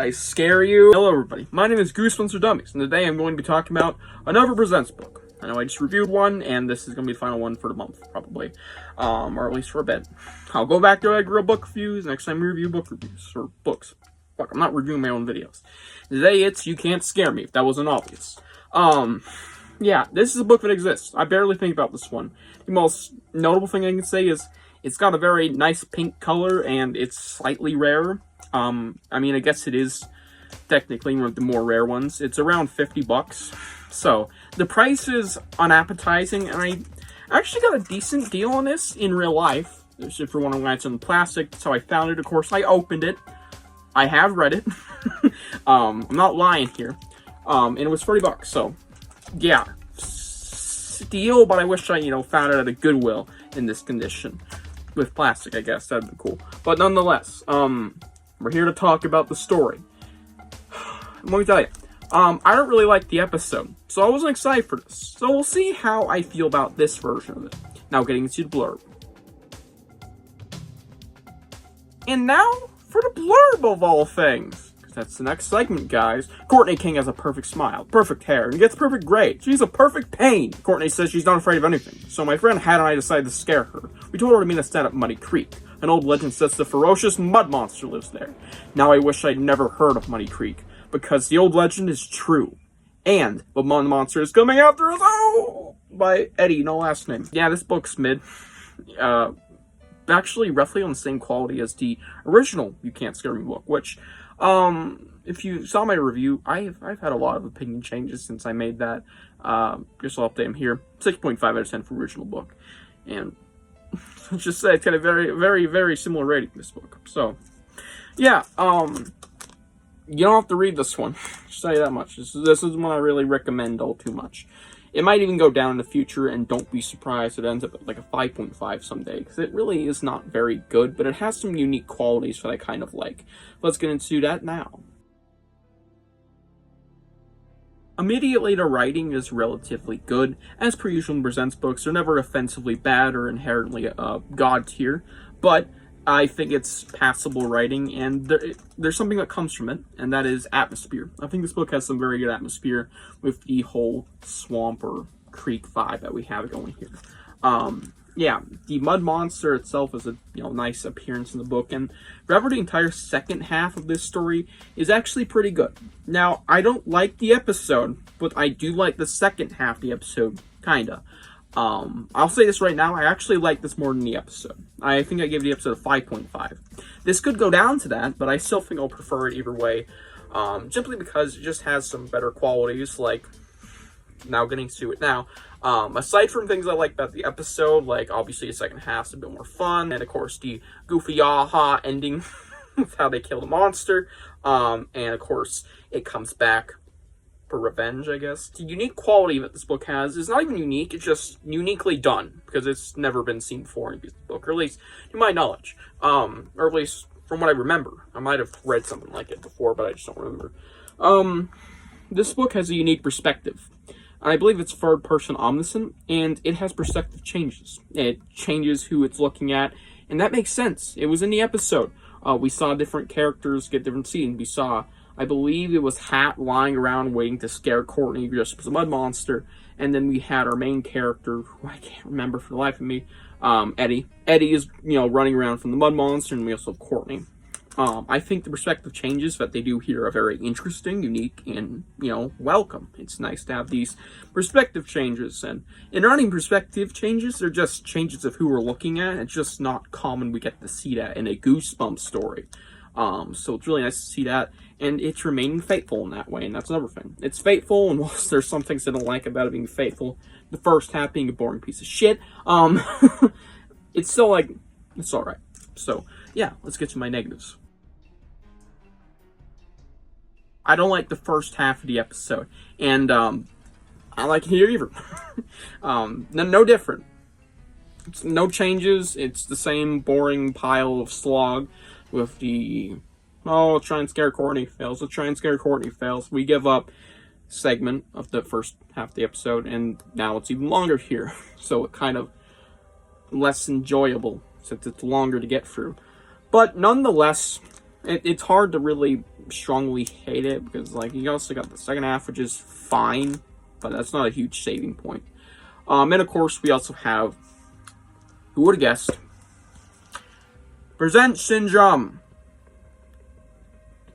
I scare you? Hello everybody, my name is Goosebumps for Dummies, and today I'm going to be talking about another Presents book. I know I just reviewed one, and this is going to be the final one for the month, probably. Or at least for a bit. I'll go back to real book reviews next time we review book reviews, or books. Fuck, I'm not reviewing my own videos. Today it's You Can't Scare Me, if that wasn't obvious. Yeah, this is a book that exists. I barely think about this one. The most notable thing I can say is it's got a very nice pink color, and it's slightly rare. I mean, I guess it is technically one of the more rare ones. It's around $50. So, the price is unappetizing, and I actually got a decent deal on this in real life. If you're wondering why it's in plastic, that's how I found it. Of course, I opened it. I have read it. I'm not lying here. And it was $30, so, yeah. Steal, but I wish I, found it at a Goodwill in this condition. With plastic, I guess. That'd be cool. But nonetheless, we're here to talk about the story. Let me tell you, I don't really like the episode, so I wasn't excited for this. So we'll see how I feel about this version of it. Now getting into the blurb. And now for the blurb of all things. Because that's the next segment, guys. Courtney King has a perfect smile, perfect hair, and gets perfect grades. She's a perfect pain. Courtney says she's not afraid of anything. So my friend Hat and I decided to scare her. We told her to meet us down at Muddy Creek. An old legend says the ferocious mud monster lives there. Now I wish I'd never heard of Muddy Creek, because the old legend is true. And the mud monster is coming after us. Oh! By Eddie, no last name. Yeah, this book's mid. Actually, roughly on the same quality as the original You Can't Scare Me book, which, if you saw my review, I've had a lot of opinion changes since I made that. Just I'll update them here. 6.5 out of 10 for original book. And let's just say it's got a very, very, very similar rating to this book. So, yeah, you don't have to read this one. Just tell you that much. This is one I really recommend all too much. It might even go down in the future, and don't be surprised it ends up at like a 5.5 someday, because it really is not very good, but it has some unique qualities that I kind of like. Let's get into that now. Immediately, the writing is relatively good. As per usual in Presents books, they're never offensively bad or inherently god tier, but I think it's passable writing, and there's something that comes from it, and that is atmosphere. I think this book has some very good atmosphere with the whole swamp or creek vibe that we have going here. Yeah, the mud monster itself is a nice appearance in the book, and rather the entire second half of this story is actually pretty good. Now, I don't like the episode, but I do like the second half of the episode, kinda. I'll say this right now, I actually like this more than the episode. I think I gave the episode a 5.5. This could go down to that, but I still think I'll prefer it either way, simply because it just has some better qualities, like, now getting to it now. Aside from things I like about the episode, like, obviously the second half's a bit more fun, and of course the goofy aha ending with how they kill the monster, and of course it comes back for revenge, I guess. The unique quality that this book has is not even unique, it's just uniquely done, because it's never been seen before in this book, or at least to my knowledge, or at least from what I remember. I might have read something like it before, but I just don't remember. This book has a unique perspective. I believe it's third-person omniscient, and it has perspective changes. It changes who it's looking at, and that makes sense. It was in the episode. We saw different characters get different scenes. We saw, I believe it was Hat lying around waiting to scare Courtney just as a mud monster, and then we had our main character, who I can't remember for the life of me, Eddie. Eddie is, running around from the mud monster, and we also have Courtney. I think the perspective changes that they do here are very interesting, unique, and, welcome. It's nice to have these perspective changes, and in running perspective changes, they're just changes of who we're looking at. It's just not common we get to see that in a Goosebumps story. So it's really nice to see that, and it's remaining faithful in that way, and that's another thing. It's faithful, and whilst there's some things I don't like about it being faithful, the first half being a boring piece of shit, it's still, it's alright. So, yeah, let's get to my negatives. I don't like the first half of the episode, and I like it here either. No different. It's no changes. It's the same boring pile of slog with the, let's try and scare Courtney, fails. Let's try and scare Courtney, fails. We give up segment of the first half of the episode, and now it's even longer here. So it kind of less enjoyable since it's longer to get through. But nonetheless, It's hard to really strongly hate it because, like, you also got the second half, which is fine, but that's not a huge saving point. And of course, we also have, who would have guessed, Present Syndrome.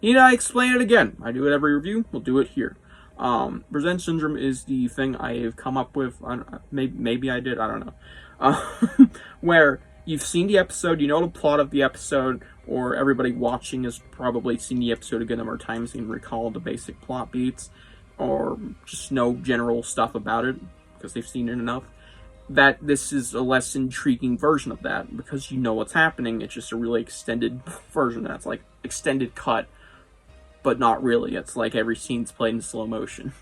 Need I explain it again? I do it every review. We'll do it here. Present Syndrome is the thing I have come up with. Maybe I did. I don't know. Where you've seen the episode, you know the plot of the episode, or everybody watching has probably seen the episode a good number of times and recall the basic plot beats, or just know general stuff about it because they've seen it enough. That this is a less intriguing version of that because you know what's happening. It's just a really extended version that's like extended cut, but not really. It's like every scene's played in slow motion,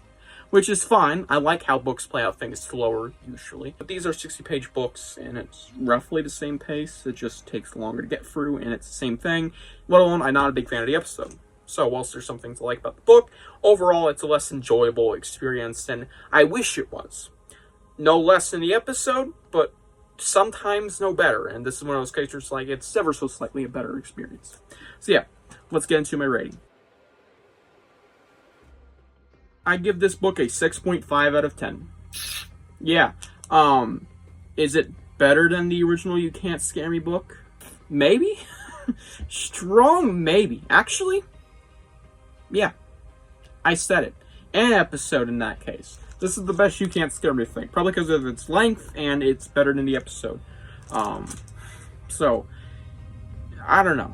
which is fine. I like how books play out things slower usually. But these are 60-page books, and it's roughly the same pace. It just takes longer to get through, and it's the same thing. Let alone, I'm not a big fan of the episode. So whilst there's some things to like about the book, overall it's a less enjoyable experience than I wish it was. No less in the episode, but sometimes no better. And this is one of those cases like it's ever so slightly a better experience. So yeah, let's get into my rating. I give this book a 6.5 out of 10. Yeah. Is it better than the original You Can't Scare Me book? Maybe? Strong maybe. Actually, yeah. I said it. An episode in that case. This is the best You Can't Scare Me thing. Probably because of its length, and it's better than the episode. So, I don't know.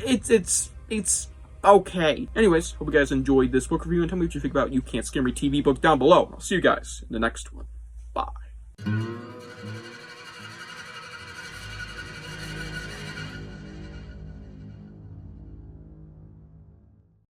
It's okay. Anyways, hope you guys enjoyed this book review, and tell me what you think about You Can't Scare Me TV book down below. I'll see you guys in the next one. Bye.